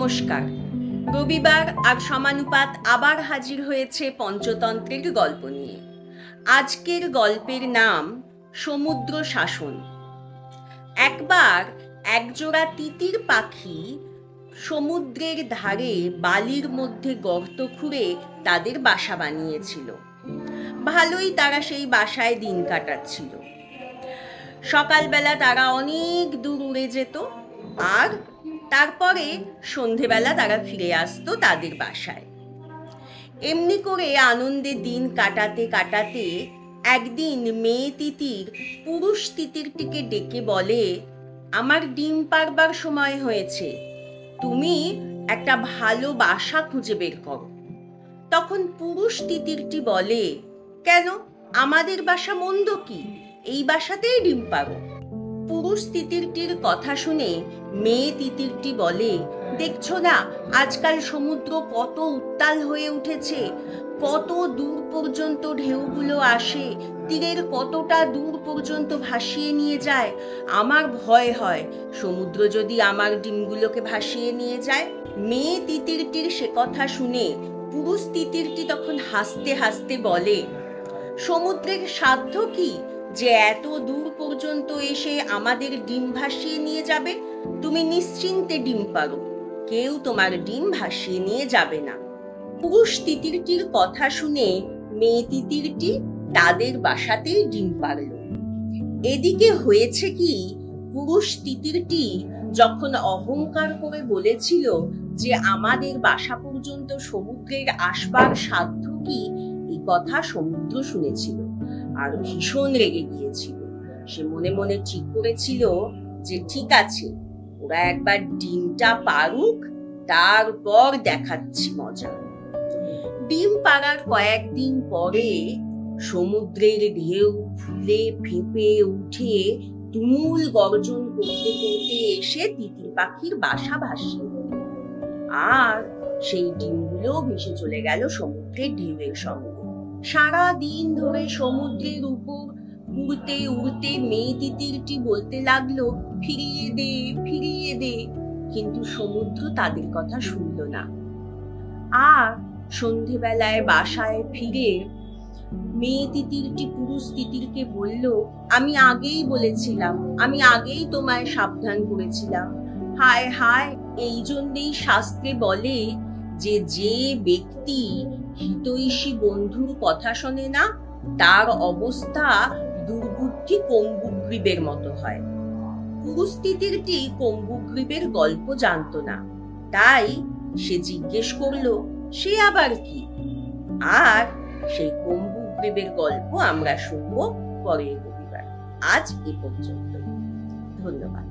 নমস্কার। রবিবার আর সমানুপাত আবার হাজির হয়েছে পঞ্চতন্ত্রের গল্প নিয়ে। আজকের গল্পের নাম সমুদ্র শাসন। একবার একজোড়া তিতির পাখি সমুদ্রের ধারে বালির মধ্যে গর্ত খুঁড়ে তাদের বাসা বানিয়েছিল। ভালোই তারা সেই বাসায় দিন কাটাচ্ছিল। সকালবেলা তারা অনেক দূর উড়ে যেত আর তারপরে সন্ধেবেলা তারা ফিরে আসতো তাদের বাসায়। এমনি করে আনন্দে দিন কাটাতে কাটাতে একদিন মেয়ে তিতির পুরুষ তিতিরটিকে ডেকে বলে, আমার ডিম পাড়বার সময় হয়েছে, তুমি একটা ভালো বাসা খুঁজে বের করো। তখন পুরুষ তিতিরটি বলে, কেন, আমাদের বাসা মন্দ কি, এই বাসাতেই ডিম পাড়ো। পুরুষ তিতিরটির কথা শুনে মেয়ে তিতিরটি বলে, দেখছো না আজকাল সমুদ্র কত উত্তাল হয়ে উঠেছে, কত দূর পর্যন্ত ঢেউগুলো আসে, তীরের কতটা দূর পর্যন্ত ভাসিয়ে নিয়ে যায়। আমার ভয় হয় সমুদ্র যদি আমার ডিমগুলোকে ভাসিয়ে নিয়ে যায়। মেয়ে তিতিরটির সে কথা শুনে পুরুষ তিতিরটি তখন হাসতে হাসতে বলে, সমুদ্রের সাধ্য কি যে এত দূর পর্যন্ত এসে আমাদের ডিম ভাসিয়ে নিয়ে যাবে? তুমি নিশ্চিন্তে ডিম পাড়ো, কেউ তোমার ডিম ভাসিয়ে নিয়ে যাবে না। পুরুষ তিতিরটির কথা শুনে মেয়ে তিতিরটি তাদের বাসাতেই ডিম পাড়ল। এদিকে হয়েছে কি, পুরুষ তিতিরটি যখন অহংকার করে বলেছিল যে আমাদের বাসা পর্যন্ত সমুদ্রের আসবার সাধ্য কি, এই কথা সমুদ্র শুনেছিল আর ভীষণ রেগে গিয়েছিল। সে মনে মনে ঠিক করেছিল যে ঠিক আছে, ওরা একবার ডিমটা পারুক, তারপর দেখাচ্ছি মজা। ডিম পাড়ার কয়েকদিন পরে সমুদ্রের ঢেউ ফুলে ফেঁপে উঠে তুমুল গর্জন করতে করতে এসে তিতির পাখির বাসা ভাসিয়ে দিল। আর সেই ডিমগুলো ভেসে চলে গেল সমুদ্রের ঢেউয়ের সঙ্গে। সারা দিন ধরে সমুদ্রের উপর উড়তে উড়তে মেয়ে তিতিরটি বলতে লাগলো, ফিরিয়ে দে, ফিরিয়ে দে। কিন্তু সমুদ্র তাদের কথা শুনল না। আর সন্ধেবেলায় বাসায় ফিরে মেয়ে তিতিরটি পুরুষ তিতিরকে বলল, আমি আগেই বলেছিলাম, আমি আগেই তোমায় সাবধান করেছিলাম। হায় হায়, এই জন্যেই শাস্ত্রে বলে যে যে ব্যক্তি হিতৈষী বন্ধুর কথা শোনে না, তার অবস্থা দুর্বুদ্ধি কম্বুগ্রীবের মতো হয়। পুরুষ তিতিরটি কম্বুগ্রীবের গল্প জানতো না, তাই সে জিজ্ঞেস করলো, সে আবার কি? আর সেই কম্বুগ্রীবের গল্প আমরা শুনবো পরের রবিবার। আজ এ পর্যন্ত। ধন্যবাদ।